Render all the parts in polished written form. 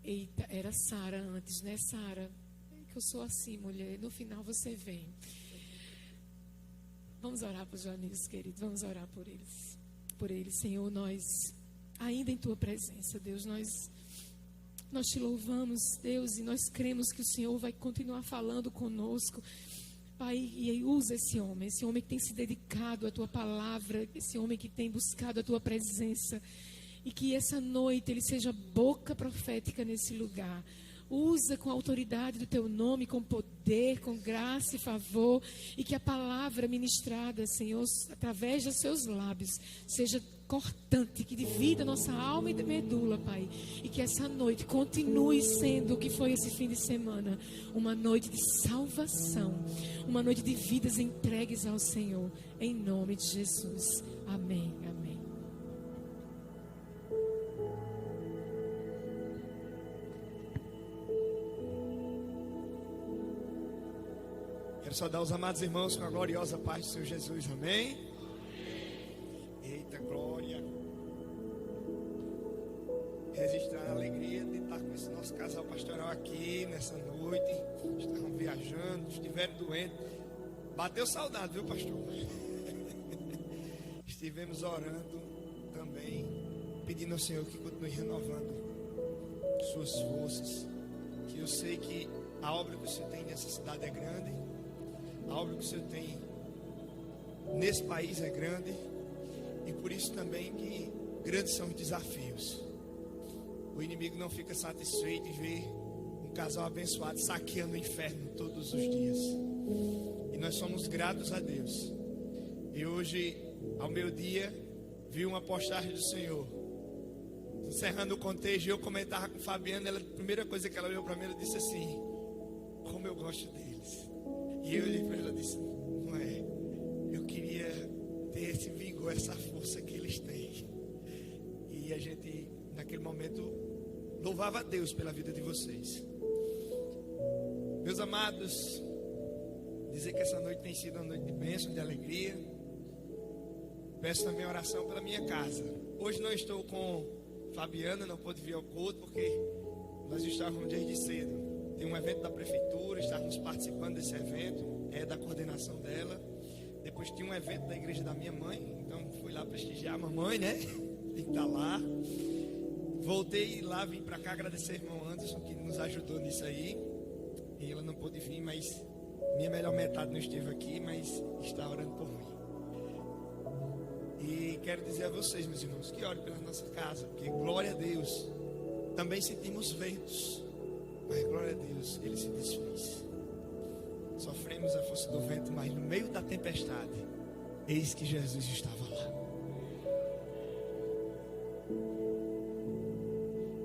Eita, era Sara antes, né, Sara? Que eu sou assim, mulher. No final você vem. Vamos orar por Joanis, querido. Vamos orar por eles. Por eles, Senhor, nós, ainda em Tua presença, Deus, nós Te louvamos, Deus, e nós cremos que o Senhor vai continuar falando conosco. Pai, e usa esse homem que tem se dedicado à Tua palavra, esse homem que tem buscado a Tua presença, e que essa noite ele seja boca profética nesse lugar. Usa com a autoridade do Teu nome, com poder, com graça e favor, e que a palavra ministrada, Senhor, através dos Seus lábios, seja cortante, que divida nossa alma e medula, Pai. E que essa noite continue sendo o que foi esse fim de semana, uma noite de salvação, uma noite de vidas entregues ao Senhor, em nome de Jesus. Amém, amém. Quero saudar os amados irmãos com a gloriosa paz do Senhor Jesus, amém? Eita glória! Registrar a alegria de estar com esse nosso casal pastoral aqui nessa noite. Estavam viajando, estiveram doentes. Bateu saudade, viu, pastor? Estivemos orando também, pedindo ao Senhor que continue renovando suas forças. Que eu sei que a obra que o Senhor tem nessa cidade é grande. A obra que o Senhor tem nesse país é grande, e por isso também que grandes são os desafios. O inimigo não fica satisfeito em ver um casal abençoado saqueando o inferno todos os dias. E nós somos gratos a Deus. E hoje, ao meio-dia, vi uma postagem do Senhor, encerrando o contexto, e eu comentava com Fabiana. A primeira coisa que ela olhou para mim, ela disse assim: como eu gosto deles. E eu olhei para ela e disse: não é, eu queria ter esse vigor, essa força que eles têm. E a gente, naquele momento, louvava a Deus pela vida de vocês. Meus amados, dizer que essa noite tem sido uma noite de bênção, de alegria. Peço também oração pela minha casa. Hoje não estou com Fabiana, não pude vir ao culto, porque nós estávamos desde cedo. Tem um evento da prefeitura, estávamos participando desse evento, é da coordenação dela. Depois tinha um evento da igreja da minha mãe, então fui lá prestigiar a mamãe, né? Tem que estar lá. Voltei lá, vim para cá agradecer ao irmão Anderson, que nos ajudou nisso aí. E ela não pôde vir, mas minha melhor metade não esteve aqui, mas está orando por mim. E quero dizer a vocês, meus irmãos, que orem pela nossa casa, porque glória a Deus, também sentimos ventos, mas glória a Deus, ele se desfez. Sofremos a força do vento, mas no meio da tempestade, eis que Jesus estava lá.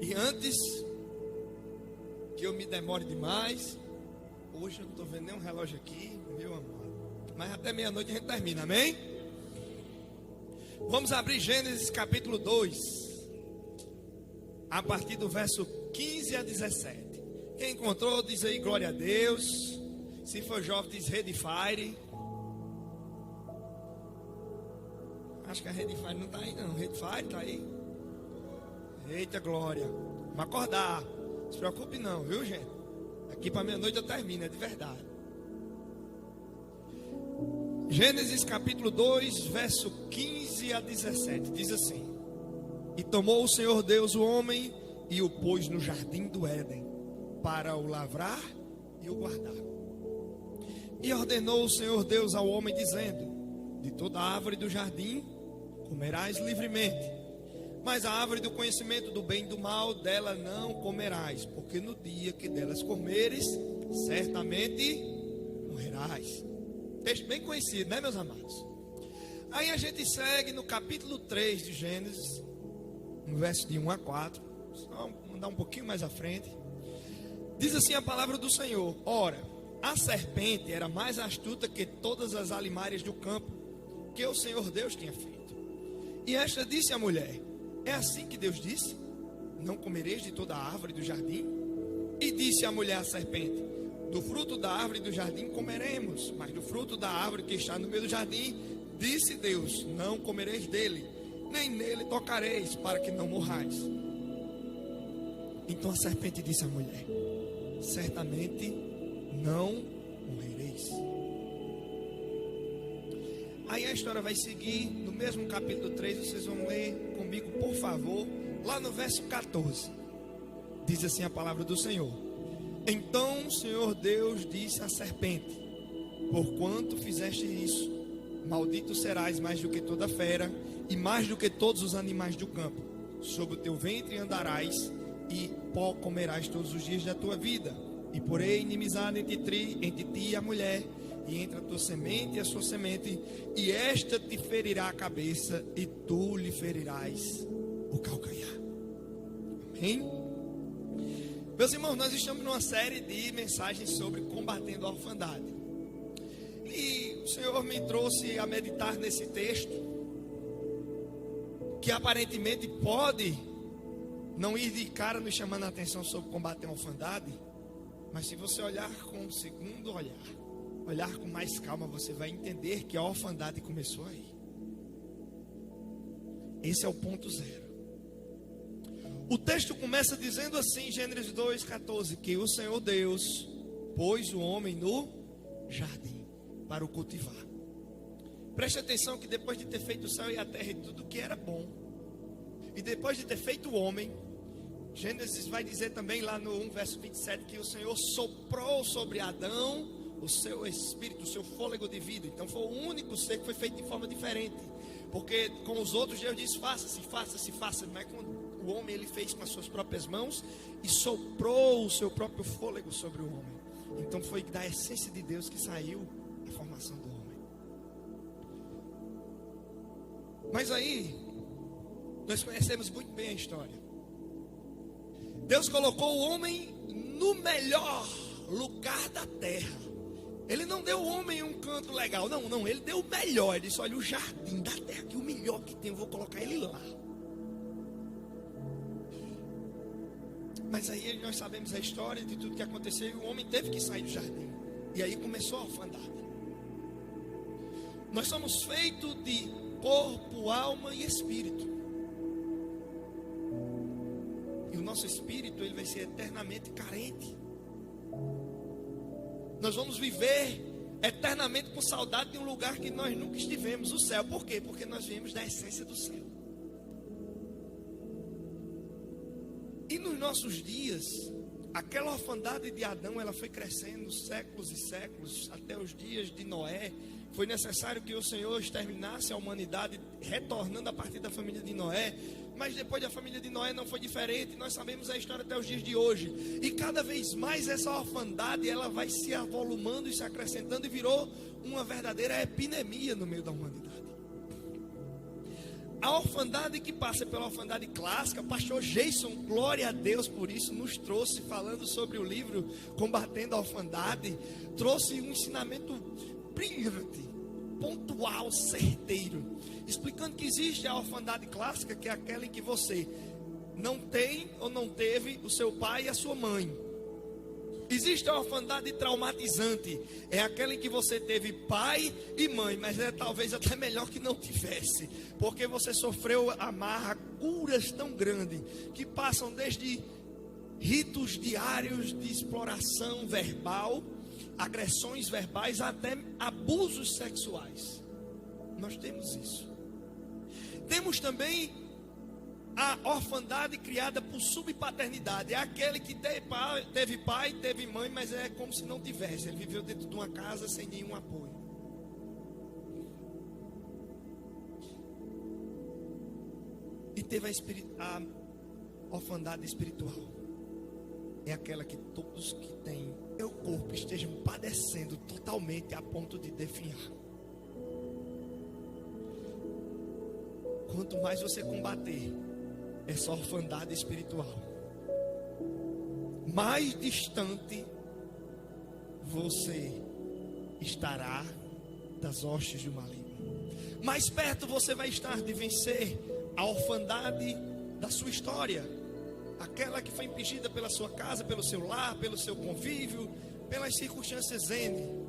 E antes que eu me demore demais, hoje eu não estou vendo nenhum relógio aqui, meu amor, mas até meia-noite a gente termina, amém? Vamos abrir Gênesis capítulo 2, a partir do verso 15 a 17. Quem encontrou, diz aí glória a Deus. Se for jovem, diz Redfire. Acho que a Redfire não está aí não. Redfire está aí. Eita glória. Vamos acordar. Não se preocupe não, viu, gente? Aqui para meia-noite eu termino, é de verdade. Gênesis capítulo 2, verso 15 a 17. Diz assim: e tomou o Senhor Deus o homem e o pôs no jardim do Éden, para o lavrar e o guardar. E ordenou o Senhor Deus ao homem, dizendo: de toda árvore do jardim comerás livremente, mas a árvore do conhecimento do bem e do mal, dela não comerás, porque no dia que delas comeres, certamente morrerás. Texto bem conhecido, né, meus amados? Aí a gente segue no capítulo 3 de Gênesis, no verso de 1 a 4. Vamos mandar um pouquinho mais à frente. Diz assim a palavra do Senhor: ora, a serpente era mais astuta que todas as alimárias do campo que o Senhor Deus tinha feito. E esta disse à mulher: é assim que Deus disse: não comereis de toda a árvore do jardim? E disse a mulher à serpente: do fruto da árvore do jardim comeremos, mas do fruto da árvore que está no meio do jardim, disse Deus: não comereis dele, nem nele tocareis, para que não morrais. Então a serpente disse à mulher: certamente não morrereis. Aí a história vai seguir, no mesmo capítulo 3, vocês vão ler comigo, por favor, lá no verso 14. Diz assim a palavra do Senhor: então o Senhor Deus disse à serpente: porquanto fizeste isso, maldito serás mais do que toda fera, e mais do que todos os animais do campo. Sobre o teu ventre andarás, e pó comerás todos os dias da tua vida. E porém inimizade entre ti e a mulher, e entre a tua semente e a sua semente, e esta te ferirá a cabeça, e tu lhe ferirás o calcanhar. Amém? Meus irmãos, nós estamos numa série de mensagens sobre combatendo a orfandade. E o Senhor me trouxe a meditar nesse texto, que aparentemente pode não ir de cara nos chamando a atenção sobre combater a orfandade, mas se você olhar com um segundo olhar com mais calma, você vai entender que a orfandade começou aí. Esse é o ponto zero. O texto começa dizendo assim, Gênesis 2:14, que o Senhor Deus pôs o homem no jardim para o cultivar. Preste atenção que depois de ter feito o céu e a terra e tudo que era bom, e depois de ter feito o homem, Gênesis vai dizer também lá no 1 verso 27 que o Senhor soprou sobre Adão o seu espírito, o seu fôlego de vida. Então foi o único ser que foi feito de forma diferente, porque com os outros Deus disse faça-se, faça-se, faça-se, mas com o homem ele fez com as suas próprias mãos e soprou o seu próprio fôlego sobre o homem. Então foi da essência de Deus que saiu a formação do homem. Mas aí nós conhecemos muito bem a história. Deus colocou o homem no melhor lugar da terra. Ele não deu ao homem um canto legal. Não, ele deu o melhor. Ele disse: olha, o jardim da terra, que o melhor que tem, eu vou colocar ele lá. Mas aí nós sabemos a história de tudo que aconteceu, e o homem teve que sair do jardim. E aí começou a orfandade. Nós somos feitos de corpo, alma e espírito. E o nosso espírito, ele vai ser eternamente carente. Nós vamos viver eternamente com saudade de um lugar que nós nunca estivemos, o céu. Por quê? Porque nós viemos da essência do céu. E nos nossos dias, aquela orfandade de Adão, ela foi crescendo séculos e séculos, até os dias de Noé. Foi necessário que o Senhor exterminasse a humanidade, retornando a partir da família de Noé. Mas depois da família de Noé não foi diferente. Nós sabemos a história até os dias de hoje. E cada vez mais essa orfandade, ela vai se avolumando e se acrescentando, e virou uma verdadeira epidemia no meio da humanidade. A orfandade que passa pela orfandade clássica, o pastor Jason, glória a Deus por isso, nos trouxe, falando sobre o livro Combatendo a Orfandade, trouxe um ensinamento brilhante, pontual, certeiro, explicando que existe a orfandade clássica, que é aquela em que você não tem ou não teve o seu pai e a sua mãe. Existe a orfandade traumatizante, é aquela em que você teve pai e mãe, mas é talvez até melhor que não tivesse, porque você sofreu amarguras tão grandes, que passam desde ritos diários de exploração verbal, agressões verbais, até abusos sexuais. Nós temos isso. Temos também a orfandade criada por subpaternidade. É aquele que teve pai, teve mãe, mas é como se não tivesse. Ele viveu dentro de uma casa sem nenhum apoio. E teve a orfandade espiritual. É aquela que todos que têm o corpo estejam padecendo totalmente a ponto de definhar. Quanto mais você combater essa orfandade espiritual, mais distante você estará das hostes do maligno. Mais perto você vai estar de vencer a orfandade da sua história, aquela que foi impingida pela sua casa, pelo seu lar, pelo seu convívio, pelas circunstâncias N,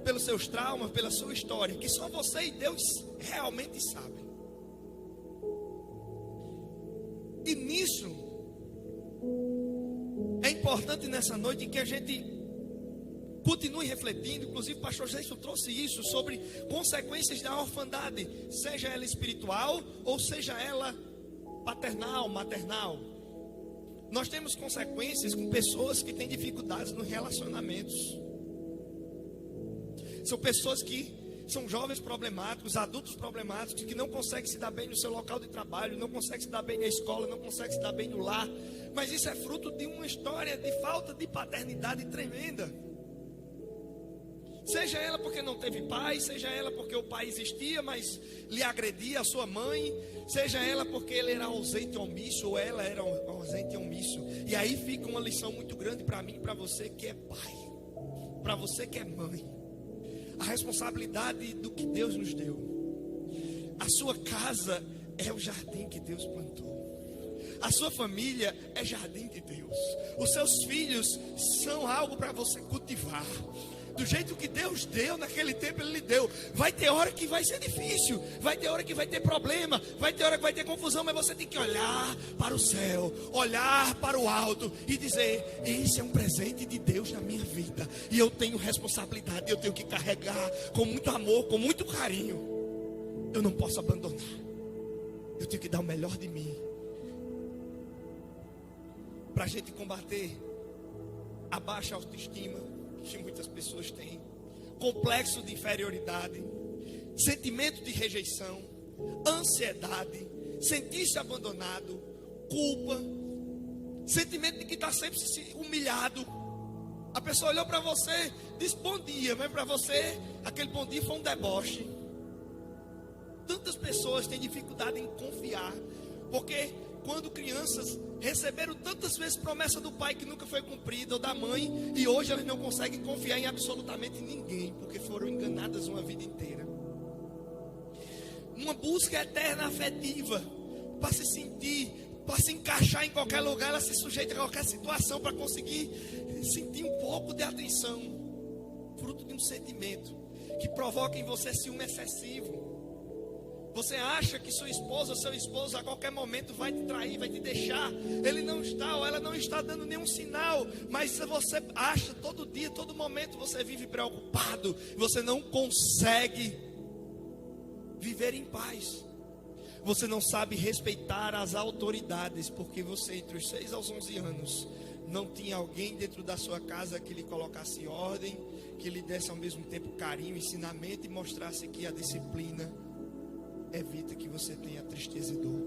pelos seus traumas, pela sua história, que só você e Deus realmente sabem. E nisso, importante nessa noite que a gente continue refletindo. Inclusive o pastor Jason trouxe isso sobre consequências da orfandade, seja ela espiritual ou seja ela paternal, maternal. Nós temos consequências com pessoas que têm dificuldades nos relacionamentos. São pessoas que são jovens problemáticos, adultos problemáticos, que não conseguem se dar bem no seu local de trabalho, não conseguem se dar bem na escola, não conseguem se dar bem no lar. Mas isso é fruto de uma história de falta de paternidade tremenda. Seja ela porque não teve pai, seja ela porque o pai existia, mas lhe agredia a sua mãe, seja ela porque ele era ausente e omisso, ou ela era ausente e omisso. E aí fica uma lição muito grande para mim e para você que é pai, para você que é mãe. A responsabilidade do que Deus nos deu. A sua casa é o jardim que Deus plantou. A sua família é jardim de Deus. Os seus filhos são algo para você cultivar. Do jeito que Deus deu, naquele tempo Ele lhe deu. Vai ter hora que vai ser difícil, vai ter hora que vai ter problema, vai ter hora que vai ter confusão, mas você tem que olhar para o céu, olhar para o alto e dizer: esse é um presente de Deus na minha vida, e eu tenho responsabilidade, eu tenho que carregar com muito amor, com muito carinho. Eu não posso abandonar, eu tenho que dar o melhor de mim. Para a gente combater a baixa autoestima que muitas pessoas têm, complexo de inferioridade, sentimento de rejeição, ansiedade, sentir-se abandonado, culpa, sentimento de que está sempre humilhado. A pessoa olhou para você, disse bom dia, mas para você aquele bom dia foi um deboche. Tantas pessoas têm dificuldade em confiar, porque quando crianças receberam tantas vezes promessa do pai que nunca foi cumprida, ou da mãe, e hoje elas não conseguem confiar em absolutamente ninguém, porque foram enganadas uma vida inteira. Uma busca eterna afetiva, para se sentir, para se encaixar em qualquer lugar, ela se sujeita a qualquer situação para conseguir sentir um pouco de atenção, fruto de um sentimento que provoca em você ciúme excessivo. Você acha que sua esposa ou seu esposo a qualquer momento vai te trair, vai te deixar. Ele não está, ou ela não está dando nenhum sinal. Mas você acha todo dia, todo momento você vive preocupado. Você não consegue viver em paz. Você não sabe respeitar as autoridades, porque você entre os 6 aos 11 anos não tinha alguém dentro da sua casa que lhe colocasse ordem, que lhe desse ao mesmo tempo carinho, ensinamento e mostrasse que a disciplina evita que você tenha tristeza e dor.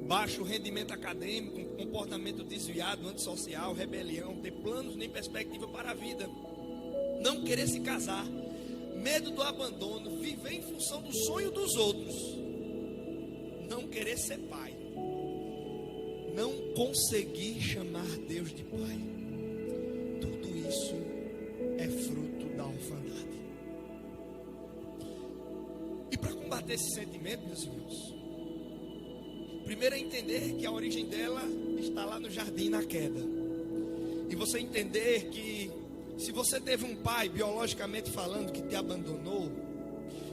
Baixo rendimento acadêmico, comportamento desviado, antissocial, rebelião, ter planos nem perspectiva para a vida, não querer se casar, medo do abandono, viver em função do sonho dos outros, não querer ser pai, não conseguir chamar Deus de pai. Tudo isso é fruto da orfandade. E para combater esse sentimento, meus irmãos, primeiro é entender que a origem dela está lá no jardim, na queda. E você entender que se você teve um pai, biologicamente falando, que te abandonou,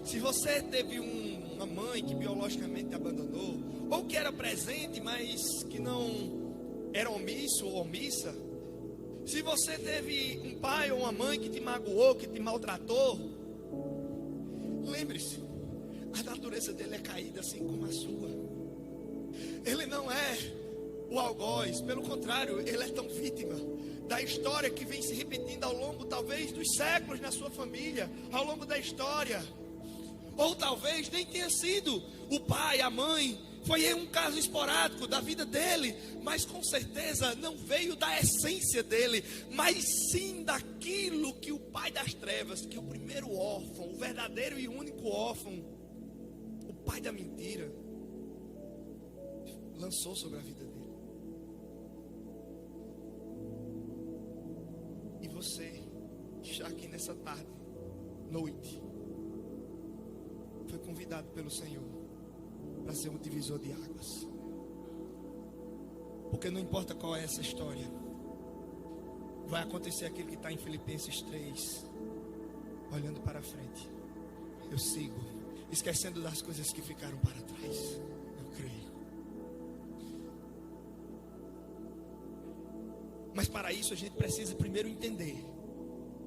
se você teve uma mãe que biologicamente te abandonou, ou que era presente, mas que não era omisso ou omissa, se você teve um pai ou uma mãe que te magoou, que te maltratou, lembre-se, a natureza dele é caída assim como a sua. Ele não é o algoz, pelo contrário, ele é tão vítima da história que vem se repetindo ao longo, talvez, dos séculos na sua família, ao longo da história. Ou talvez nem tenha sido o pai, a mãe, foi um caso esporádico da vida dele, mas com certeza não veio da essência dele, mas sim daquilo que o pai das trevas, que o primeiro órfão, o verdadeiro e único órfão, o pai da mentira, lançou sobre a vida dele. E você, que está aqui nessa tarde, noite, foi convidado pelo Senhor para ser um divisor de águas. Porque não importa qual é essa história, vai acontecer aquilo que está em Filipenses 3, olhando para a frente. Eu sigo, esquecendo das coisas que ficaram para trás. Eu creio. Mas para isso a gente precisa primeiro entender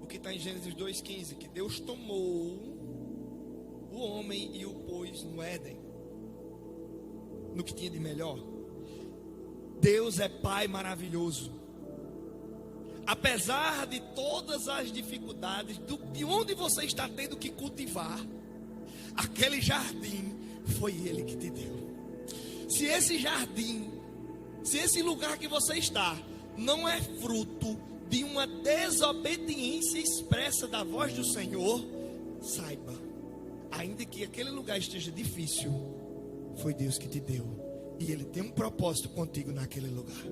o que está em Gênesis 2,15, que Deus tomou o homem e o pôs no Éden, no que tinha de melhor. Deus é Pai maravilhoso. Apesar de todas as dificuldades, de onde você está tendo que cultivar, aquele jardim foi Ele que te deu. Se esse jardim, se esse lugar que você está, não é fruto de uma desobediência expressa da voz do Senhor, saiba, ainda que aquele lugar esteja difícil, foi Deus que te deu. E Ele tem um propósito contigo naquele lugar.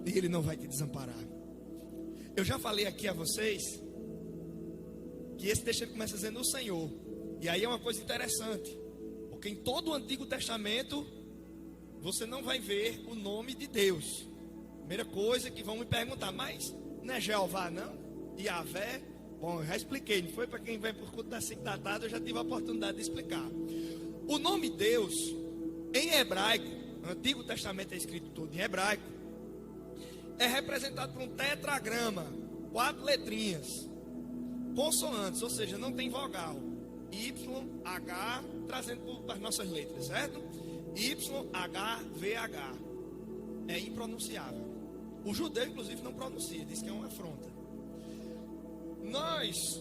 E Ele não vai te desamparar. Eu já falei aqui a vocês que esse texto começa dizendo o Senhor. E aí é uma coisa interessante, porque em todo o Antigo Testamento você não vai ver o nome de Deus. Primeira coisa que vão me perguntar, mas não é Jeová não? Yahvé? Bom, eu já expliquei, não foi para quem vem por culto das 5 da tarde, eu já tive a oportunidade de explicar. O nome Deus, em hebraico, o Antigo Testamento é escrito todo em hebraico, é representado por um tetragrama, 4 letrinhas, consoantes, ou seja, não tem vogal. Y, H, trazendo para as nossas letras, certo? Y, H, V, H. É impronunciável. O judeu, inclusive, não pronuncia, diz que é uma afronta. Nós,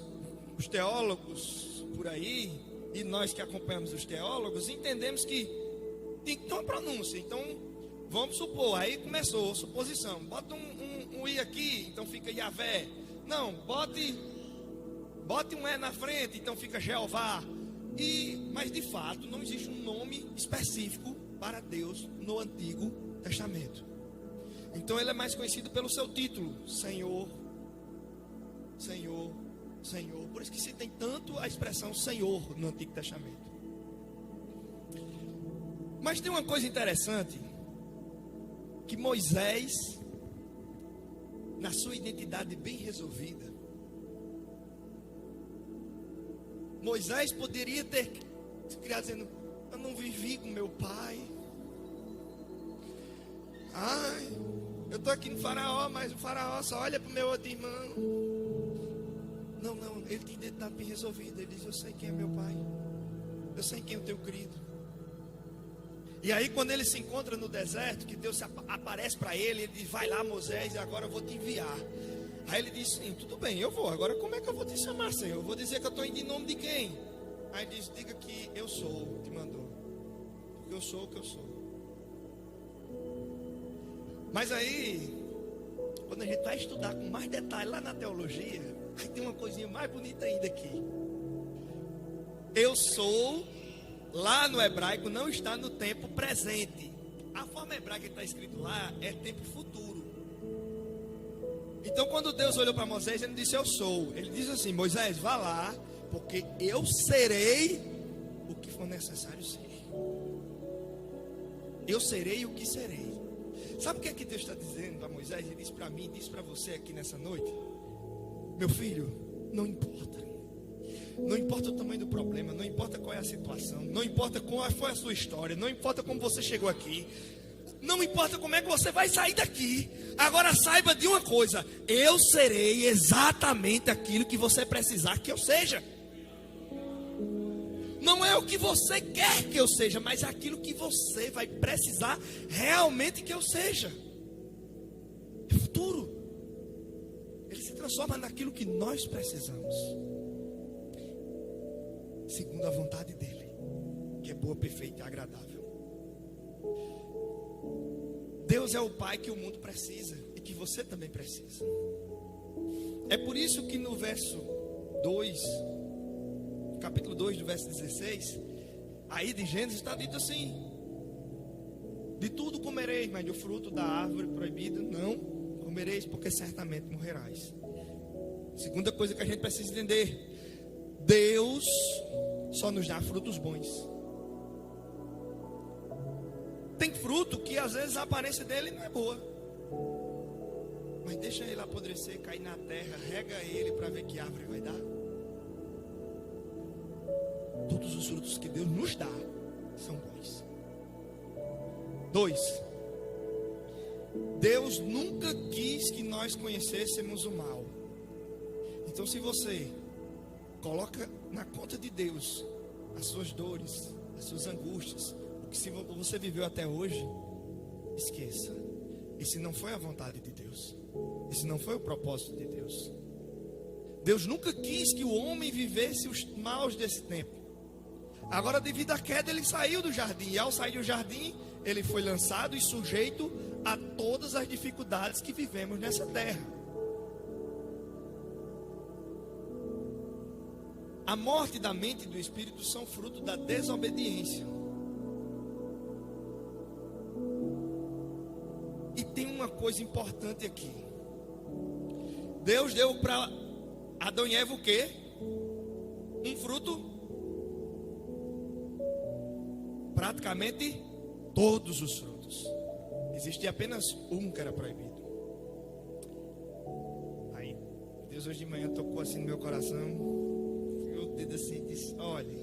os teólogos por aí, e nós que acompanhamos os teólogos, entendemos que tem que ter uma pronúncia. Então, vamos supor, aí começou a suposição. Bota um I aqui, então fica Yahvé. Não, bote um E na frente, então fica Jeová. Mas de fato não existe um nome específico para Deus no Antigo Testamento. Então ele é mais conhecido pelo seu título, Senhor, Senhor, Senhor. Por isso que se tem tanto a expressão Senhor no Antigo Testamento. Mas tem uma coisa interessante, que Moisés, na sua identidade bem resolvida, Moisés poderia ter se criado dizendo, eu não vivi com meu pai. Ai, eu estou aqui no faraó, mas o faraó só olha para o meu outro irmão. Não, ele tem identidade bem resolvida. Ele diz, eu sei quem é meu pai. Eu sei quem é o teu querido. E aí quando ele se encontra no deserto, que Deus aparece para ele, ele diz, vai lá Moisés, agora eu vou te enviar. Aí ele diz, tudo bem, eu vou. Agora como é que eu vou te chamar, Senhor? Eu vou dizer que eu estou indo em nome de quem? Aí ele diz, diga que eu sou, te mandou. Porque eu sou o que eu sou. Mas aí, quando a gente vai estudar com mais detalhe lá na teologia, aí tem uma coisinha mais bonita ainda aqui. Eu sou, lá no hebraico, não está no tempo presente. A forma hebraica que está escrito lá é tempo futuro. Então quando Deus olhou para Moisés, ele não disse eu sou. Ele disse assim, Moisés, vá lá, porque eu serei o que for necessário ser. Eu serei o que serei. Sabe o que é que Deus está dizendo para Moisés? Ele disse para mim, disse para você aqui nessa noite. Meu filho, não importa. Não importa o tamanho do problema, não importa qual é a situação, não importa qual foi a sua história, não importa como você chegou aqui. Não importa como é que você vai sair daqui. Agora saiba de uma coisa, eu serei exatamente aquilo que você precisar que eu seja. Não é o que você quer que eu seja, mas é aquilo que você vai precisar realmente que eu seja. É futuro. Ele se transforma naquilo que nós precisamos, segundo a vontade dele, que é boa, perfeita e agradável. Deus é o Pai que o mundo precisa e que você também precisa. É por isso que no verso 2, capítulo 2, do verso 16, aí de Gênesis está dito assim: de tudo comereis, mas do fruto da árvore proibida não comereis, porque certamente morrerás. Segunda coisa que a gente precisa entender: Deus só nos dá frutos bons. Tem fruto que às vezes a aparência dele não é boa, mas deixa ele apodrecer, cair na terra, rega ele para ver que árvore vai dar. Todos os frutos que Deus nos dá são bons. 2. Deus nunca quis que nós conhecêssemos o mal. Então, se você coloca na conta de Deus as suas dores, as suas angústias, o que você viveu até hoje, esqueça. Esse não foi a vontade de Deus. Esse não foi o propósito de Deus. Deus nunca quis que o homem vivesse os maus desse tempo. Agora, devido à queda, ele saiu do jardim. E ao sair do jardim, ele foi lançado e sujeito a todas as dificuldades que vivemos nessa terra. A morte da mente e do espírito são fruto da desobediência. E tem uma coisa importante aqui. Deus deu para Adão e Eva o quê? Um fruto. Praticamente todos os frutos. Existia apenas um que era proibido. Aí, Deus hoje de manhã tocou assim no meu coração. O dedo assim e disse: olha,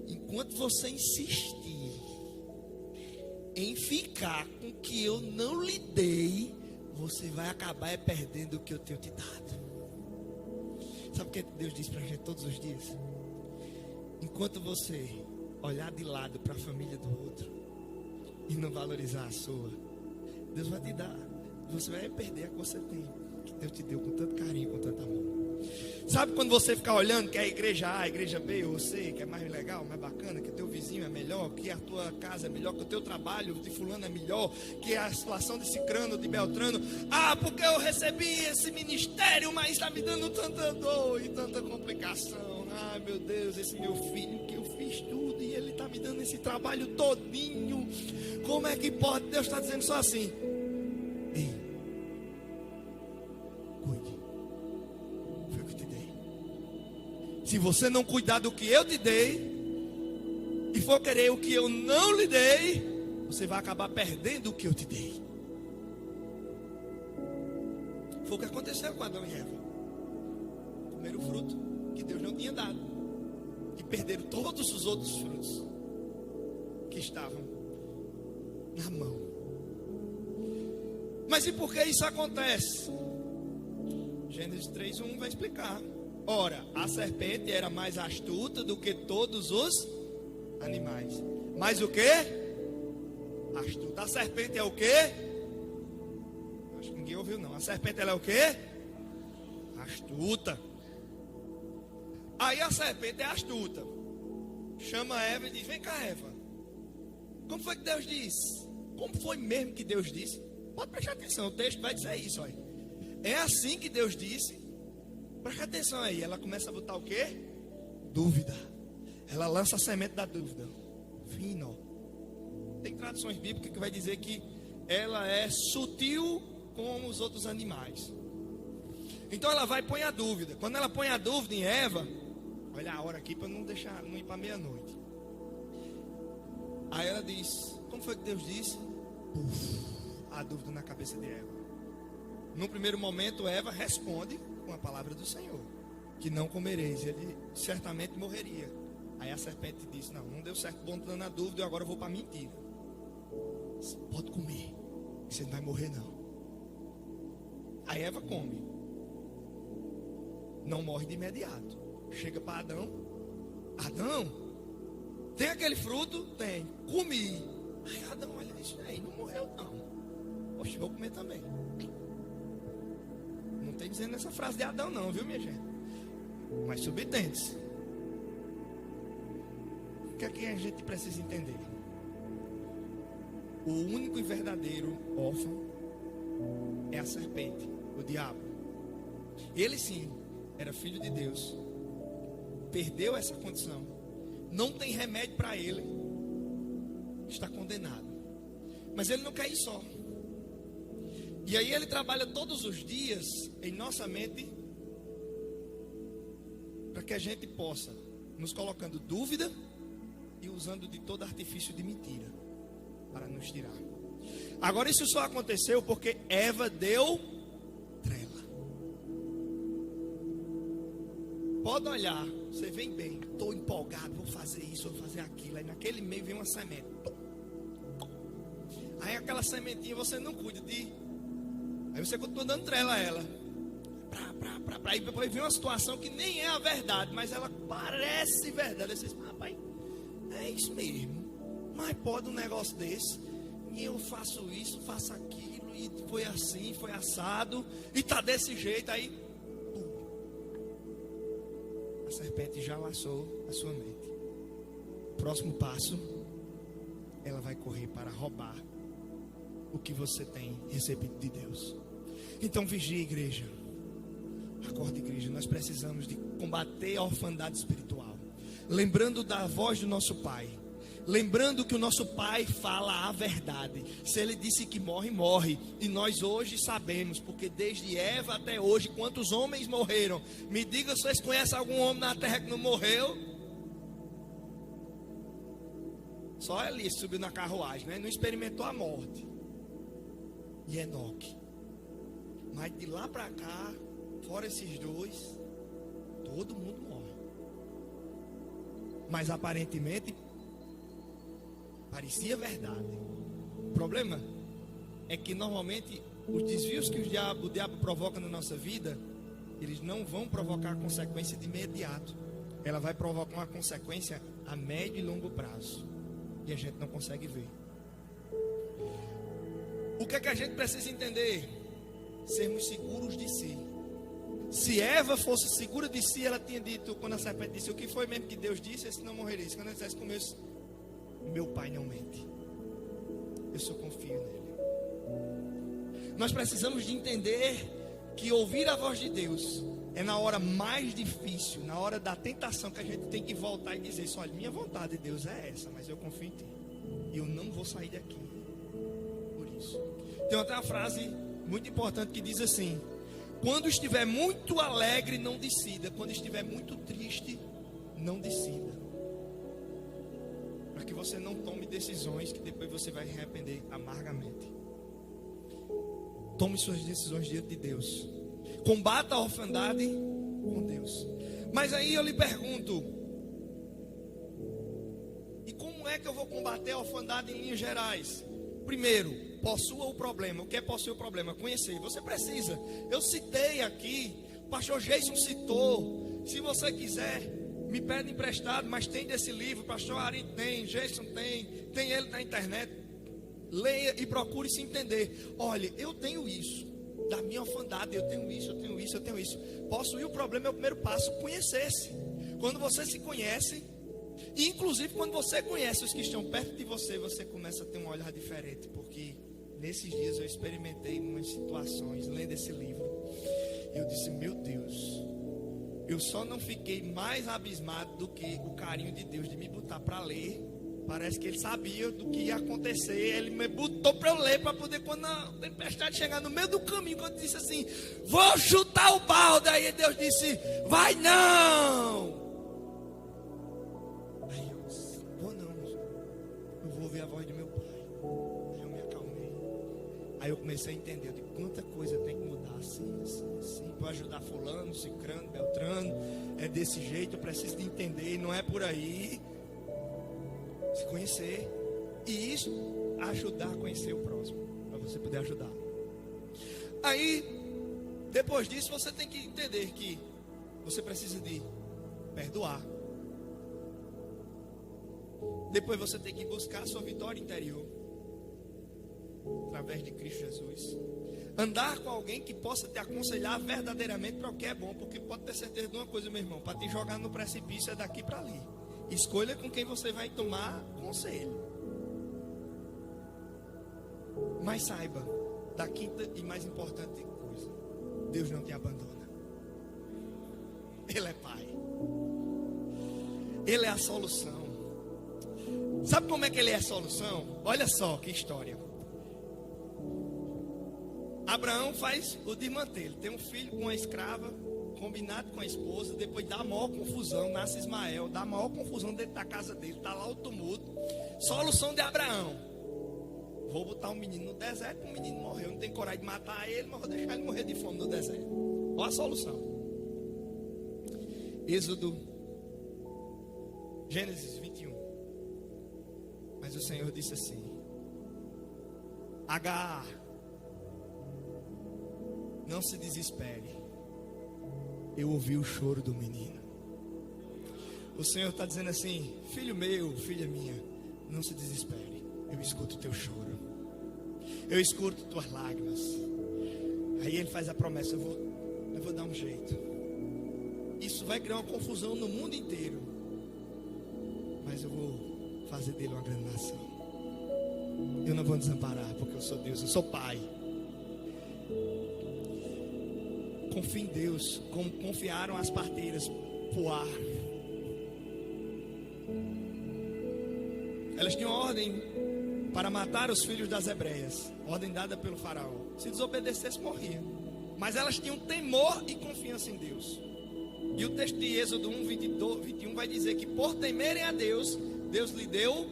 enquanto você insistir em ficar com o que eu não lhe dei, você vai acabar perdendo o que eu tenho te dado. Sabe o que Deus diz pra gente todos os dias? Enquanto você olhar de lado para a família do outro e não valorizar a sua, Deus vai te dar. Você vai perder a que você tem, que Deus te deu com tanto carinho, com tanto amor. Sabe quando você ficar olhando que a igreja A, a igreja B, ou C, que é mais legal, mais bacana, que o teu vizinho é melhor, que a tua casa é melhor, que o teu trabalho de fulano é melhor, que a situação de Cicrano, de Beltrano, porque eu recebi esse ministério, mas está me dando tanta dor e tanta complicação. Ai meu Deus, esse meu filho que eu fiz tudo e ele está me dando esse trabalho todinho. Como é que pode? Deus está dizendo só assim: ei, cuide. Foi o que te dei. Se você não cuidar do que eu te dei e for querer o que eu não lhe dei, você vai acabar perdendo o que eu te dei. Foi o que aconteceu com Adão e Eva. Comeram o fruto que Deus não tinha dado e perderam todos os outros frutos que estavam na mão. Mas e por que isso acontece? Gênesis 3:1 vai explicar. Ora, a serpente era mais astuta do que todos os animais. Mas o que? Astuta. A serpente é o que? Acho que ninguém ouviu não. A serpente ela é o que? Astuta. Aí a serpente é astuta. Chama Eva e diz: vem cá, Eva. Como foi que Deus disse? Como foi mesmo que Deus disse? Pode prestar atenção, o texto vai dizer isso. Olha. É assim que Deus disse. Presta atenção aí. Ela começa a botar o quê? Dúvida. Ela lança a semente da dúvida. Fino. Tem traduções bíblicas que vai dizer que ela é sutil como os outros animais. Então ela vai e põe a dúvida. Quando ela põe a dúvida em Eva, olha a hora aqui para não ir para meia-noite. Aí ela diz: como foi que Deus disse? A dúvida na cabeça de Eva. No primeiro momento, Eva responde com a palavra do Senhor: que não comereis. Ele certamente morreria. Aí a serpente disse: não deu certo, botando na dúvida, eu agora vou para a mentira. Você pode comer, você não vai morrer não. Aí Eva come. Não morre de imediato. Chega para Adão: Adão, tem aquele fruto? Tem. Comi. Aí Adão olha isso aí, não morreu não. Poxa, vou comer também. Não tem dizendo essa frase de Adão não, viu minha gente? Mas subtende-se. O que é que a gente precisa entender? O único e verdadeiro órfão é a serpente, o diabo. Ele sim era filho de Deus. Perdeu essa condição. Não tem remédio para ele. Está condenado. Mas ele não quer ir só. E aí ele trabalha todos os dias em nossa mente para que a gente possa, nos colocando dúvida e usando de todo artifício de mentira para nos tirar. Agora isso só aconteceu porque Eva deu trela. Pode olhar, você vem bem, estou empolgado, vou fazer isso, vou fazer aquilo. Aí naquele meio vem uma semente. Aí aquela sementinha você não cuida de Aí você continua dando trela a ela. Aí depois vem uma situação que nem é a verdade, mas ela parece verdade. Aí você diz, rapaz, é isso mesmo. Mas pode um negócio desse. E eu faço isso, faço aquilo. E foi assim, foi assado. E tá desse jeito. Aí a serpente já laçou a sua mente. Próximo passo, ela vai correr para roubar o que você tem recebido de Deus. Então vigie, igreja. Acorde, igreja. Nós precisamos de combater a orfandade espiritual, lembrando da voz do nosso Pai, lembrando que o nosso Pai fala a verdade. Se Ele disse que morre, morre. E nós hoje sabemos, porque desde Eva até hoje, quantos homens morreram? Me diga se vocês conhecem algum homem na terra que não morreu. Só Eli subiu na carruagem, né? Não experimentou a morte. E Enoque. Mas de lá para cá, fora esses dois, todo mundo morre. Mas aparentemente parecia verdade. O problema é que normalmente os desvios que o diabo provoca na nossa vida, eles não vão provocar consequência de imediato. Ela vai provocar uma consequência a médio e longo prazo. E a gente não consegue ver. O que é que a gente precisa entender? Sermos seguros de si. Se Eva fosse segura de si, ela tinha dito, quando a serpente disse, o que foi mesmo que Deus disse? Esse não morreria. Quando ela dissesse comigo, meu Pai não mente. Eu só confio nele. Nós precisamos de entender que ouvir a voz de Deus é na hora mais difícil, na hora da tentação, que a gente tem que voltar e dizer, olha, minha vontade de Deus é essa, mas eu confio em ti. E eu não vou sair daqui. Por isso. Tem até uma frase muito importante que diz assim: quando estiver muito alegre, não decida. Quando estiver muito triste, não decida. Para que você não tome decisões que depois você vai se arrepender amargamente. Tome suas decisões diante de Deus. Combata a orfandade com Deus. Mas aí eu lhe pergunto: e como é que eu vou combater a orfandade em linhas gerais? Primeiro, possua o problema. O que é possuir o problema? Conhecer. Você precisa. Eu citei aqui, o pastor Jason citou. Se você quiser, me pede emprestado, mas tem desse livro. O pastor Ari tem, Jason tem ele na internet. Leia e procure se entender. Olha, eu tenho isso. Da minha orfandade, eu tenho isso, eu tenho isso, eu tenho isso. Possuir o problema é o primeiro passo. Conhecer-se. Quando você se conhece, e inclusive quando você conhece os que estão perto de você, você começa a ter um olhar diferente. Porque nesses dias eu experimentei umas situações lendo esse livro. Eu disse, meu Deus, eu só não fiquei mais abismado do que o carinho de Deus de me botar para ler. Parece que ele sabia do que ia acontecer. Ele me botou para eu ler, para poder, quando a tempestade chegar no meio do caminho, quando eu disse assim, vou chutar o balde, aí Deus disse, vai não. Aí eu disse, vou não, eu vou ouvir a voz do meu pai. Aí eu me acalmei. Aí eu comecei a entender, eu digo, quanta coisa tem que mudar, assim, para ajudar fulano, cicrano, beltrano. É desse jeito, eu preciso de entender, não é por aí. Se conhecer. E isso ajudar a conhecer o próximo, para você poder ajudar. Aí, depois disso, você tem que entender que você precisa de perdoar. Depois você tem que buscar a sua vitória interior, através de Cristo Jesus. Andar com alguém que possa te aconselhar verdadeiramente para o que é bom. Porque pode ter certeza de uma coisa, meu irmão, para te jogar no precipício é daqui para ali. Escolha com quem você vai tomar conselho. Mas saiba, da quinta e mais importante coisa: Deus não te abandona. Ele é Pai. Ele é a solução. Sabe como é que Ele é a solução? Olha só que história. Abraão faz o desmanter. Ele tem um filho com uma escrava, combinado com a esposa. Depois dá a maior confusão, nasce Ismael, dá a maior confusão dentro da casa dele, está lá o tumulto. Solução de Abraão: vou botar um menino no deserto. O menino morreu, não tem coragem de matar ele, mas vou deixar ele morrer de fome no deserto. Olha a solução. Êxodo, Gênesis 21. Mas o Senhor disse assim: Agar, não se desespere. Eu ouvi o choro do menino. O Senhor está dizendo assim: filho meu, filha minha, não se desespere. Eu escuto o teu choro. Eu escuto tuas lágrimas. Aí ele faz a promessa: eu vou dar um jeito. Isso vai criar uma confusão no mundo inteiro, mas eu vou fazer dele uma grande nação. Eu não vou desamparar, porque eu sou Deus, eu sou Pai. Confie em Deus, como confiaram as parteiras pro ar. Elas tinham ordem para matar os filhos das hebreias, ordem dada pelo faraó. Se desobedecesse, morria. Mas elas tinham temor e confiança em Deus. E o texto de Êxodo 1, 22, 21 vai dizer que por temerem a Deus, Deus lhe deu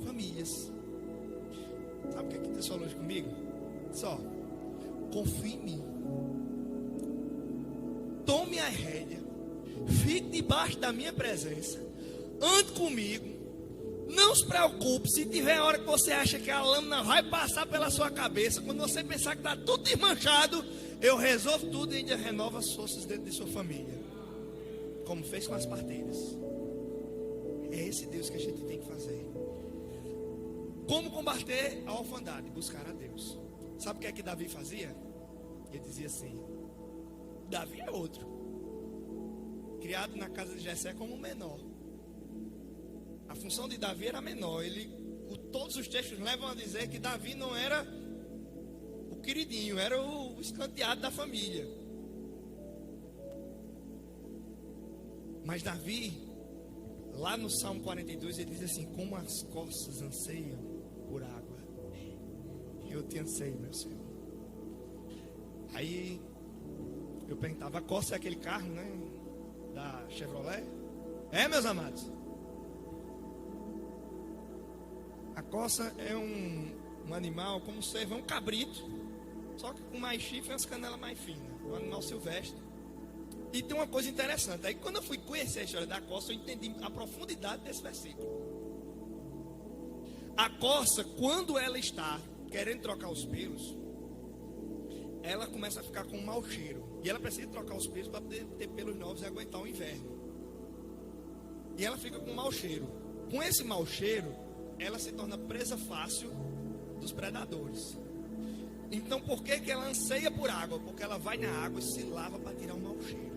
famílias. Sabe o que Deus falou comigo? Só, confie em mim. Tome a rédea, fique debaixo da minha presença, ande comigo. Não se preocupe, se tiver hora que você acha que a lâmina vai passar pela sua cabeça, quando você pensar que está tudo desmanchado, eu resolvo tudo e ainda renovo as forças dentro de sua família, como fez com as parteiras. É esse Deus que a gente tem que fazer. Como combater a orfandade? Buscar a Deus. Sabe o que é que Davi fazia? Ele dizia assim: Davi é outro, criado na casa de Jessé como menor. A função de Davi era menor. Todos os textos levam a dizer que Davi não era o queridinho, era o escanteado da família. Mas Davi, lá no Salmo 42, ele diz assim: como as costas anseiam por água, eu te anseio, meu Senhor. Aí eu perguntava: a Corsa é aquele carro, né, da Chevrolet? É, meus amados. A Corsa é um animal como servo, é um cabrito, só que com mais chifre e as canelas mais finas. É um animal silvestre. E tem uma coisa interessante. Aí quando eu fui conhecer a história da Corsa, eu entendi a profundidade desse versículo. A Corsa, quando ela está querendo trocar os pelos, ela começa a ficar com um mau cheiro. E ela precisa trocar os pelos para poder ter pelos novos e aguentar o inverno. E ela fica com um mau cheiro. Com esse mau cheiro, ela se torna presa fácil dos predadores. Então por que ela anseia por água? Porque ela vai na água e se lava para tirar o mau cheiro.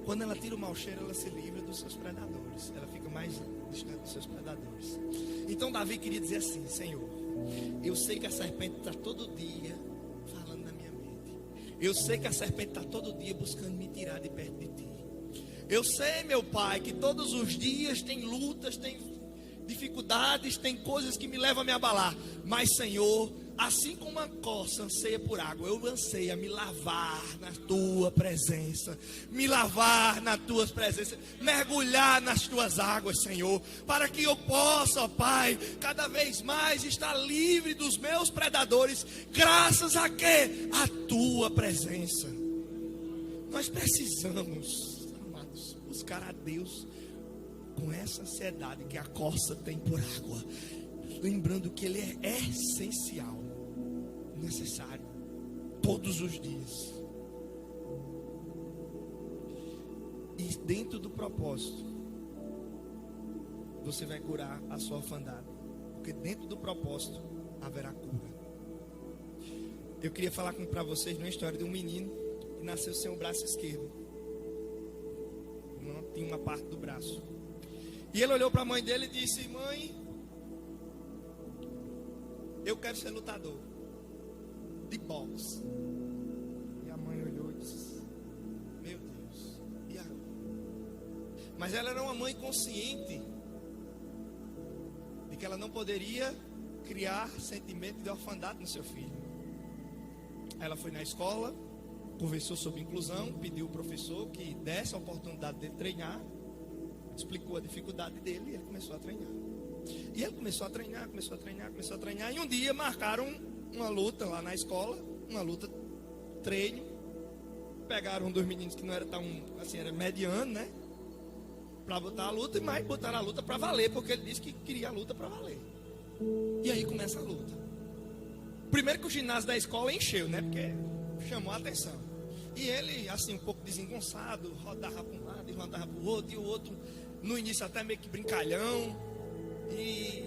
Quando ela tira o mau cheiro, ela se livra dos seus predadores. Ela fica mais distante dos seus predadores. Então Davi queria dizer assim: Senhor, eu sei que a serpente está todo dia falando na minha mente. Eu sei que a serpente está todo dia buscando me tirar de perto de ti. Eu sei, meu Pai, que todos os dias tem lutas, tem dificuldades, tem coisas que me levam a me abalar. Mas, Senhor, assim como a corça anseia por água, eu anseio a me lavar na tua presença, me lavar na tua presença, mergulhar nas tuas águas, Senhor, para que eu possa, ó Pai, cada vez mais estar livre dos meus predadores, graças a quê? A tua presença. Nós precisamos, amados, buscar a Deus com essa ansiedade que a corça tem por água, lembrando que ele é essencial, necessário, todos os dias. E dentro do propósito, você vai curar a sua orfandade, porque dentro do propósito haverá cura. Eu queria falar para vocês uma história de um menino que nasceu sem o braço esquerdo, não tinha uma parte do braço. E ele olhou para a mãe dele e disse: mãe, eu quero ser lutador de boxe. E a mãe olhou e disse: meu Deus, e agora? Mas ela era uma mãe consciente de que ela não poderia criar sentimento de orfandade no seu filho. Ela foi na escola, conversou sobre inclusão, pediu ao professor que desse a oportunidade de treinar, explicou a dificuldade dele e ele começou a treinar. E ele começou a treinar. E um dia marcaram uma luta lá na escola, uma luta treino. Pegaram dois meninos que não era tão, assim, era mediano, né? Para botar a luta, mas botaram a luta para valer, porque ele disse que queria a luta para valer. E aí começa a luta. Primeiro que o ginásio da escola encheu, né? Porque chamou a atenção. E ele, assim, um pouco desengonçado, rodava para um lado e rodava para o outro. E o outro, no início, até meio que brincalhão. E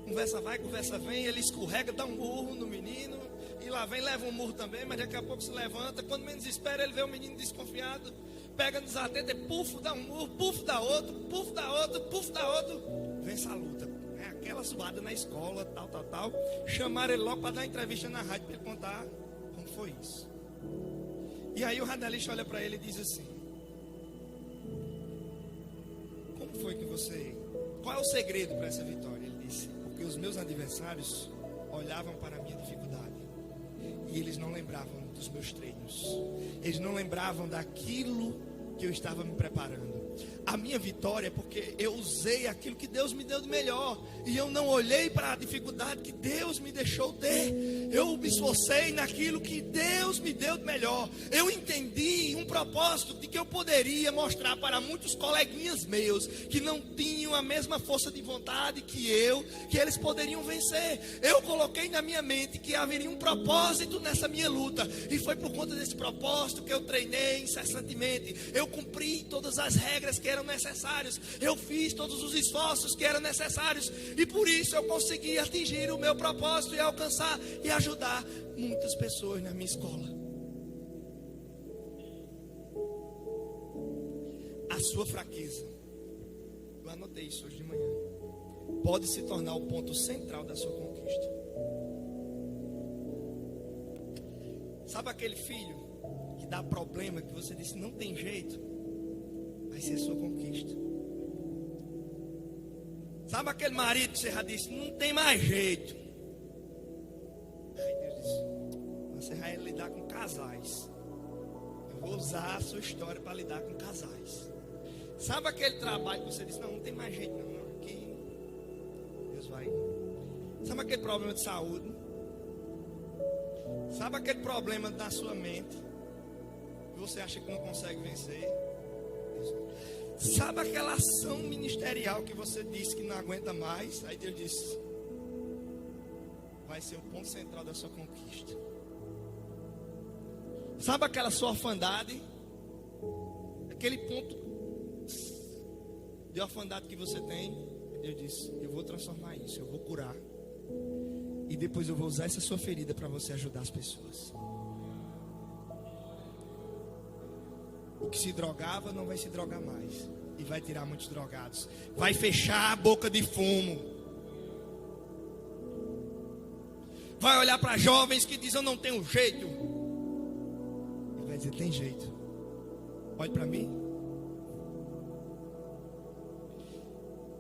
conversa vai, conversa vem. Ele escorrega, dá um murro no menino. E lá vem, leva um murro também, mas daqui a pouco se levanta. Quando menos espera, ele vê o menino desconfiado. Pega desatento e puf, dá um murro, puf, dá outro, puf, dá outro, puf, dá outro. Vence a luta. É aquela zoada na escola, tal. Chamaram ele logo para dar entrevista na rádio para ele contar como foi isso. E aí o radialista olha para ele e diz assim: como foi que você... Qual é o segredo para essa vitória? Ele disse: porque os meus adversários olhavam para a minha dificuldade e eles não lembravam dos meus treinos. Eles não lembravam daquilo que eu estava me preparando. A minha vitória é porque eu usei aquilo que Deus me deu de melhor. E eu não olhei para a dificuldade que Deus me deixou ter. Eu me esforcei naquilo que Deus me deu de melhor. Eu entendi um propósito de que eu poderia mostrar para muitos coleguinhas meus que não tinham a mesma força de vontade que eu, que eles poderiam vencer. Eu coloquei na minha mente que haveria um propósito nessa minha luta. E foi por conta desse propósito que eu treinei incessantemente. Eu cumpri todas as regras que eram necessárias. Eu fiz todos os esforços que eram necessários. E por isso eu consegui atingir o meu propósito e alcançar e ajudar muitas pessoas na minha escola. A sua fraqueza, eu anotei isso hoje de manhã, pode se tornar o ponto central da sua conquista. Sabe aquele filho que dá problema, que você disse não tem jeito? Vai ser a sua conquista. Sabe aquele marido que você já disse não tem mais jeito? Aí Deus disse: você vai lidar com casais. Eu vou usar a sua história para lidar com casais. Sabe aquele trabalho que você disse não tem mais jeito não, aqui Deus vai. Sabe aquele problema de saúde? Sabe aquele problema da sua mente que você acha que não consegue vencer? Sabe aquela ação ministerial que você disse que não aguenta mais? Aí Deus disse: vai ser o ponto central da sua conquista. Sabe aquela sua orfandade? Aquele ponto de orfandade que você tem? Deus disse: eu vou transformar isso, eu vou curar. E depois eu vou usar essa sua ferida para você ajudar as pessoas. O que se drogava não vai se drogar mais. E vai tirar muitos drogados. Vai fechar a boca de fumo. Vai olhar para jovens que dizem eu não tenho jeito. E vai dizer tem jeito. Olhe para mim.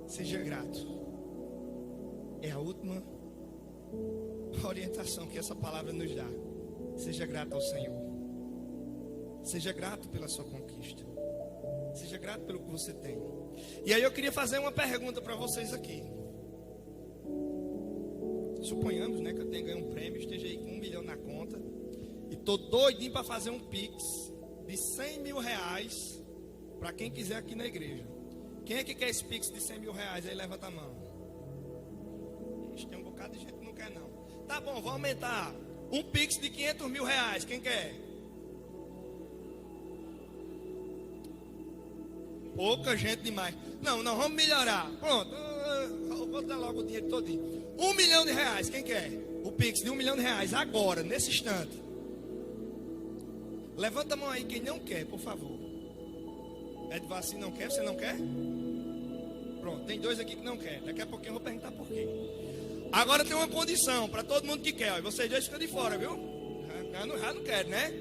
Seja grato. É a última orientação que essa palavra nos dá. Seja grato ao Senhor. Seja grato pela sua conquista. Seja grato pelo que você tem. E aí eu queria fazer uma pergunta para vocês aqui. Suponhamos, né, que eu tenha ganho um prêmio, esteja aí com 1 milhão na conta e tô doidinho para fazer um Pix de 100 mil reais para quem quiser aqui na igreja. Quem é que quer esse Pix de 100 mil reais? Aí levanta a mão. Ixi, tem um bocado de gente que não quer não. Tá bom, vou aumentar. Um Pix de 500 mil reais. Quem quer? Pouca gente demais. Não, vamos melhorar. Pronto, eu vou dar logo o dinheiro todinho. 1 milhão de reais, quem quer? O Pix de 1 milhão de reais, agora, nesse instante. Levanta a mão aí quem não quer, por favor. Edvacim não quer, você não quer? Pronto, tem 2 aqui que não quer. Daqui a pouquinho eu vou perguntar por quê. Agora tem uma condição para todo mundo que quer. Vocês 2 ficam de fora, viu? Já não quer, né?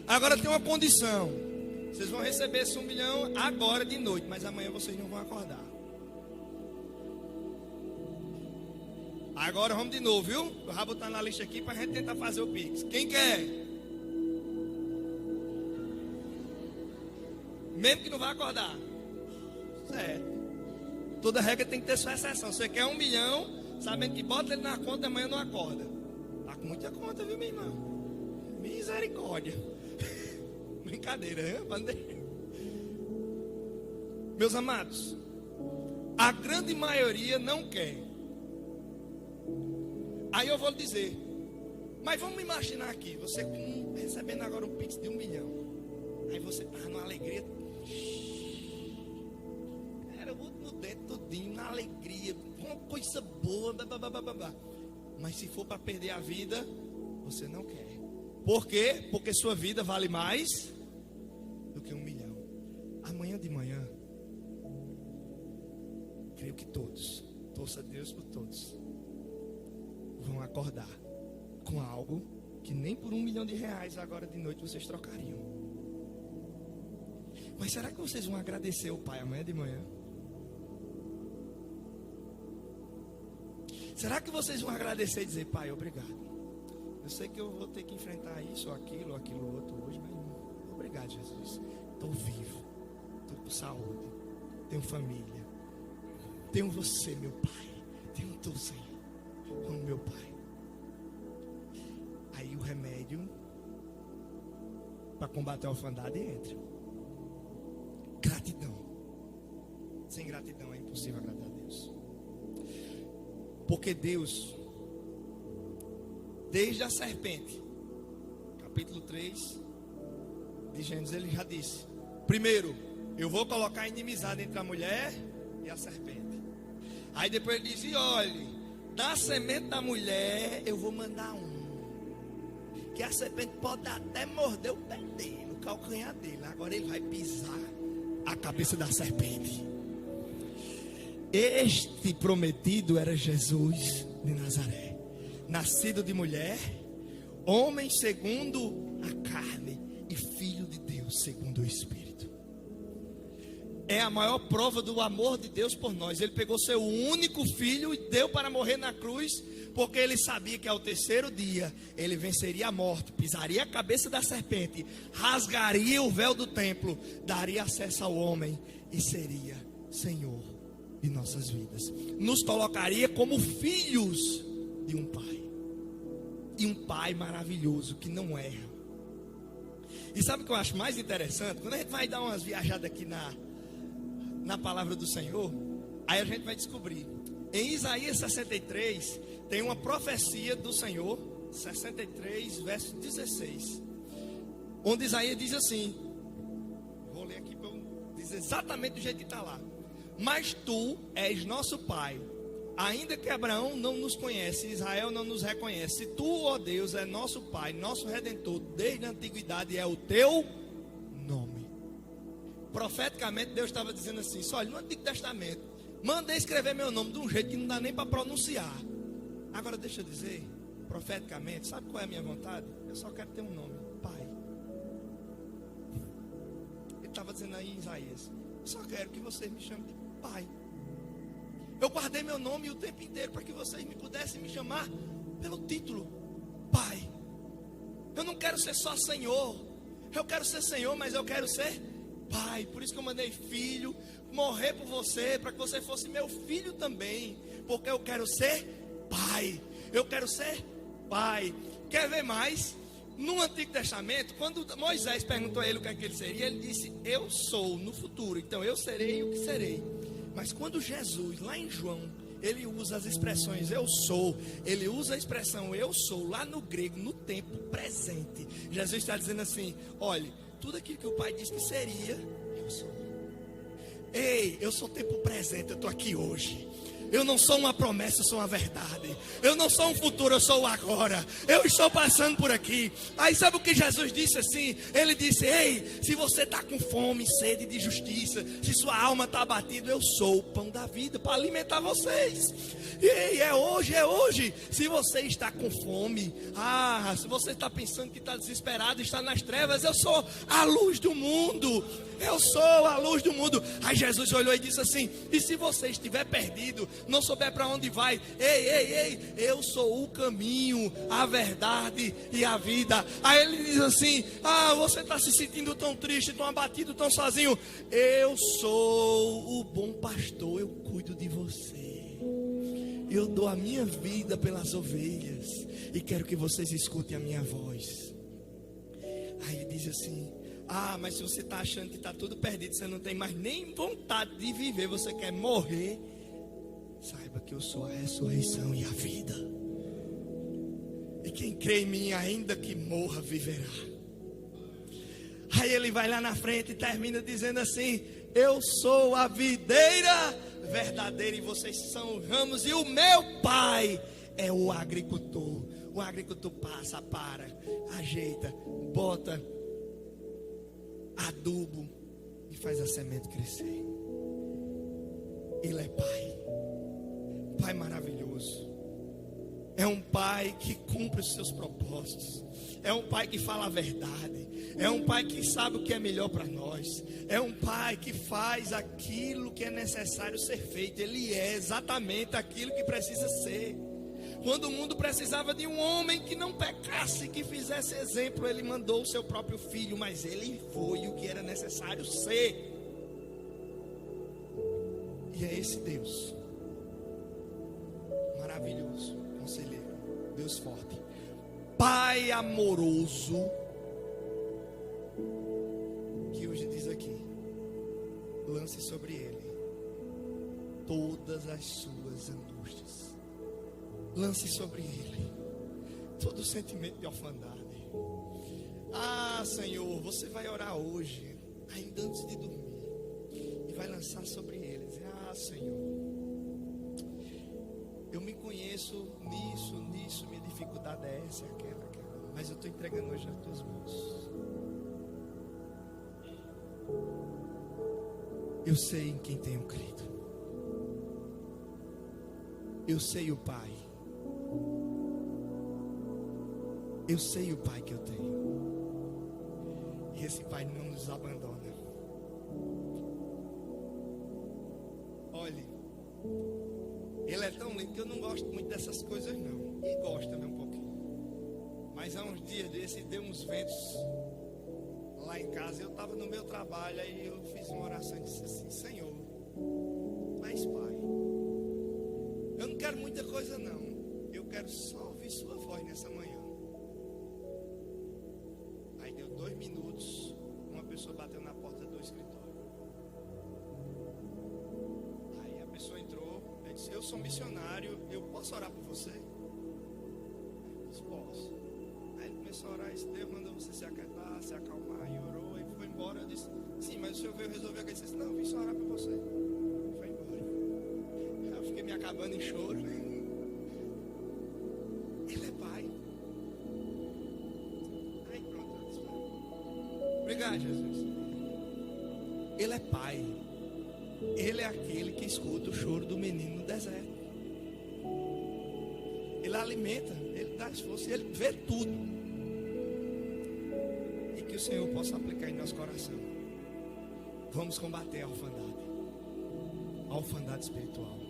Agora tem uma condição. Vocês vão receber esse 1 milhão agora de noite, mas amanhã vocês não vão acordar. Agora vamos de novo, viu? Eu vou botar na lista aqui para a gente tentar fazer o Pix. Quem quer? Mesmo que não vai acordar. Certo. Toda regra tem que ter sua exceção. Você quer 1 milhão, sabendo que bota ele na conta, amanhã não acorda. Tá com muita conta, viu, meu irmão? Misericórdia. Brincadeira, né? Meus amados, a grande maioria não quer. Aí eu vou lhe dizer, Mas vamos imaginar aqui, você recebendo agora um Pix de 1 milhão. Aí você está numa alegria. Era o último dente todinho, na alegria, uma coisa boa. Mas se for para perder a vida, você não quer. Por quê? Porque sua vida vale mais do que 1 milhão. Amanhã de manhã, creio que todos, torça a Deus por todos, vão acordar com algo que nem por 1 milhão de reais agora de noite vocês trocariam. Mas será que vocês vão agradecer o Pai amanhã de manhã? Será que vocês vão agradecer e dizer: Pai, obrigado. Eu sei que eu vou ter que enfrentar isso ou aquilo outro hoje, mas obrigado, Jesus. Estou vivo, estou com saúde, tenho família, tenho você, meu Pai, tenho tu, Senhor, como meu Pai. Aí o remédio para combater a orfandade entra: gratidão. Sem gratidão é impossível agradar a Deus. Porque Deus, desde a serpente, capítulo 3 de Gênesis, ele já disse: primeiro, eu vou colocar inimizade entre a mulher e a serpente. Aí depois ele diz: e olhe, da semente da mulher eu vou mandar que a serpente pode até morder o pé dele, o calcanhar dele. Agora ele vai pisar a cabeça da serpente. Este prometido era Jesus de Nazaré, nascido de mulher, homem segundo a carne e filho de Deus segundo o Espírito. É a maior prova do amor de Deus por nós. Ele pegou seu único filho e deu para morrer na cruz, porque ele sabia que ao terceiro dia ele venceria a morte, pisaria a cabeça da serpente, rasgaria o véu do templo, daria acesso ao homem e seria Senhor de nossas vidas. Nos colocaria como filhos de um pai, e um pai maravilhoso que não erra. E sabe o que eu acho mais interessante? Quando a gente vai dar umas viajadas aqui na palavra do Senhor, aí a gente vai descobrir. Em Isaías 63 tem uma profecia do Senhor, 63 verso 16, onde Isaías diz assim, vou ler aqui para eu dizer exatamente do jeito que está lá: mas tu és nosso pai, ainda que Abraão não nos conhece, Israel não nos reconhece, tu, ó Deus, é nosso pai, nosso redentor, desde a antiguidade é o teu nome. Profeticamente Deus estava dizendo assim: olha, no Antigo Testamento mandei escrever meu nome de um jeito que não dá nem para pronunciar. Agora deixa eu dizer, profeticamente, sabe qual é a minha vontade? Eu só quero ter um nome: Pai. Ele estava dizendo aí em Isaías: eu só quero que vocês me chamem de Pai. Eu guardei meu nome o tempo inteiro para que vocês me pudessem me chamar pelo título Pai. Eu não quero ser só Senhor. Eu quero ser Senhor, mas eu quero ser Pai. Por isso que eu mandei filho morrer por você, para que você fosse meu filho também, porque eu quero ser Pai. Eu quero ser Pai. Quer ver mais? No Antigo Testamento, quando Moisés perguntou a ele o que é que ele seria, ele disse: eu sou no futuro, então eu serei o que serei. Mas quando Jesus, lá em João, ele usa as expressões eu sou, ele usa a expressão eu sou, lá no grego, no tempo presente. Jesus está dizendo assim: olha, tudo aquilo que o Pai disse que seria, eu sou. Ei, eu sou tempo presente, eu estou aqui hoje. Eu não sou uma promessa, eu sou uma verdade. Eu não sou um futuro, eu sou o agora. Eu estou passando por aqui. Aí sabe o que Jesus disse assim? Ele disse: ei, se você está com fome, sede de justiça, se sua alma está abatida, eu sou o pão da vida para alimentar vocês. Ei, é hoje. Se você está com fome, se você está pensando que está desesperado, está nas trevas, eu sou a luz do mundo. Eu sou a luz do mundo. Aí Jesus olhou e disse assim: e se você estiver perdido, não souber para onde vai, ei, eu sou o caminho, a verdade e a vida. Aí ele diz assim: você está se sentindo tão triste, tão abatido, tão sozinho. Eu sou o bom pastor, eu cuido de você. Eu dou a minha vida pelas ovelhas e quero que vocês escutem a minha voz. Aí ele diz assim: mas se você está achando que está tudo perdido, você não tem mais nem vontade de viver, você quer morrer, saiba que eu sou a ressurreição e a vida. E quem crê em mim, ainda que morra, viverá. Aí ele vai lá na frente e termina dizendo assim: eu sou a videira verdadeira e vocês são os ramos, e o meu pai é o agricultor. O agricultor passa, para, ajeita, bota adubo e faz a semente crescer. Ele é pai, pai maravilhoso. É um pai que cumpre os seus propósitos. É um pai que fala a verdade. É um pai que sabe o que é melhor para nós. É um pai que faz aquilo que é necessário ser feito. Ele é exatamente aquilo que precisa ser. Quando o mundo precisava de um homem que não pecasse, que fizesse exemplo, ele mandou o seu próprio filho, mas ele foi o que era necessário ser. E é esse Deus maravilhoso, conselheiro, Deus forte, Pai amoroso, que hoje diz aqui: lance sobre ele todas as suas angústias. Lance sobre ele todo sentimento de orfandade. Ah, Senhor, você vai orar hoje, ainda antes de dormir, e vai lançar sobre ele. Dizer: ah, Senhor, eu me conheço nisso, minha dificuldade é essa, aquela, mas eu estou entregando hoje nas tuas mãos. Eu sei em quem tenho crido. Eu sei o Pai. Eu sei o Pai que eu tenho. E esse Pai não nos abandona. Olhe, ele é tão lindo que eu não gosto muito dessas coisas não. E gosto também um pouquinho. Mas há uns dias desses deu uns ventos lá em casa. Eu estava no meu trabalho, aí eu fiz uma oração e disse assim: Senhor, mas Pai, eu não quero muita coisa não. Eu quero só ouvir sua voz nessa manhã. Aí deu 2 minutos, uma pessoa bateu na porta do escritório. Aí a pessoa entrou, eu disse: eu sou missionário, eu posso orar por você? Eu disse: posso. Aí ele começou a orar e disse: Deus mandou você se aquietar, se acalmar, e orou, e foi embora. Eu disse: sim, mas o senhor veio resolver a coisa? Ele disse: não, eu vim só orar por você. E foi embora. Eu fiquei me acabando em choro, né? Ele é Pai. Aí pronto, eu disse: obrigado, Jesus. Ele é Pai. Ele é aquele que escuta o choro do menino no deserto. Ele alimenta, ele dá esforço, ele vê tudo. E que o Senhor possa aplicar em nosso coração. Vamos combater a orfandade espiritual.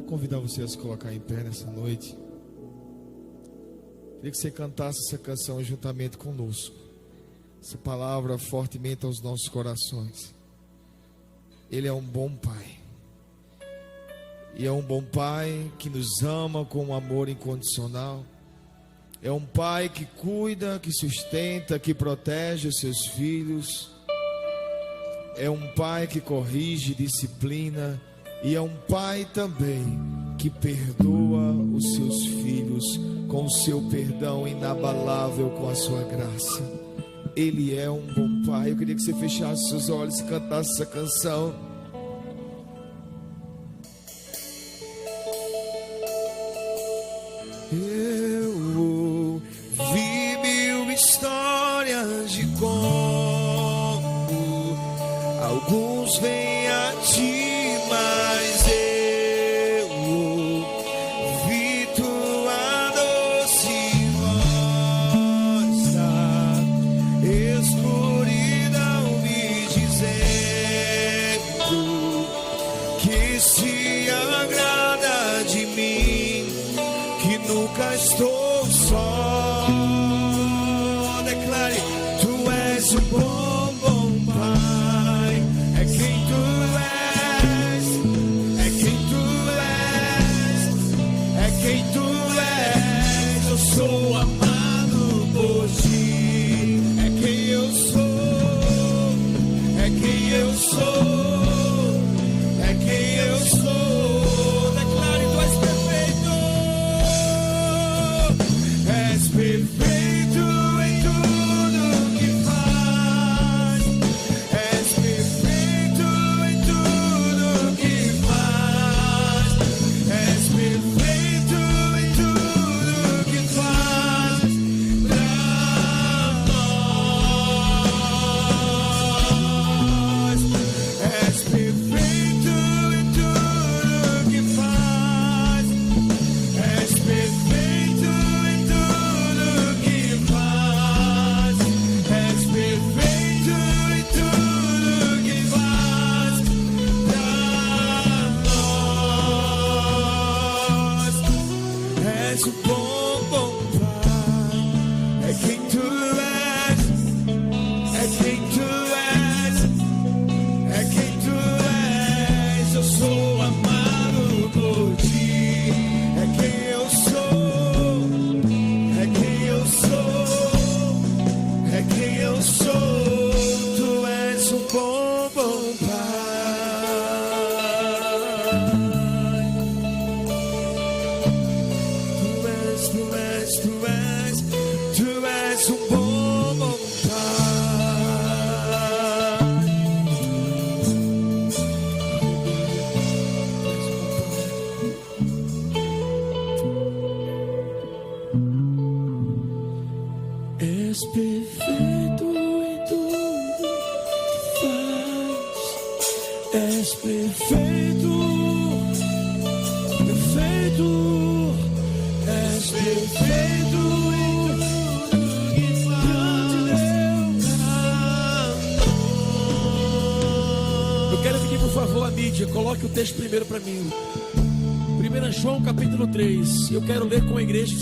Convidar você a se colocar em pé nessa noite. Queria que você cantasse essa canção juntamente conosco. Essa palavra fortemente aos nossos corações. Ele é um bom Pai. E é um bom Pai que nos ama com um amor incondicional. É um Pai que cuida, que sustenta, que protege os seus filhos. É um Pai que corrige, disciplina. E é um Pai também que perdoa os seus filhos com o seu perdão inabalável, com a sua graça. Ele é um bom Pai. Eu queria que você fechasse seus olhos e cantasse essa canção. Eu ouvi 1000 histórias de como alguns vêm a ti. Mas eu ouvi tua doce voz da escuridão me dizendo que se agrada de mim, que nunca estou só. Declare: tu és o bom, bom Pai. É quem tu és. Quem tu és, eu sou amado. és um bom, bom Pai. É quem tu és, é quem tu és, é quem tu és. Eu sou amado por ti. É quem eu sou, é quem eu sou, é quem eu sou. Tu és um bom, bom Tu és um bom, bom Pai. És perfeito em tudo que faz. És perfeito, perfeito. És perfeito. Eu quero pedir, por favor, a mídia, coloque o texto primeiro para mim. 1 João capítulo 3. Eu quero ler com a igreja.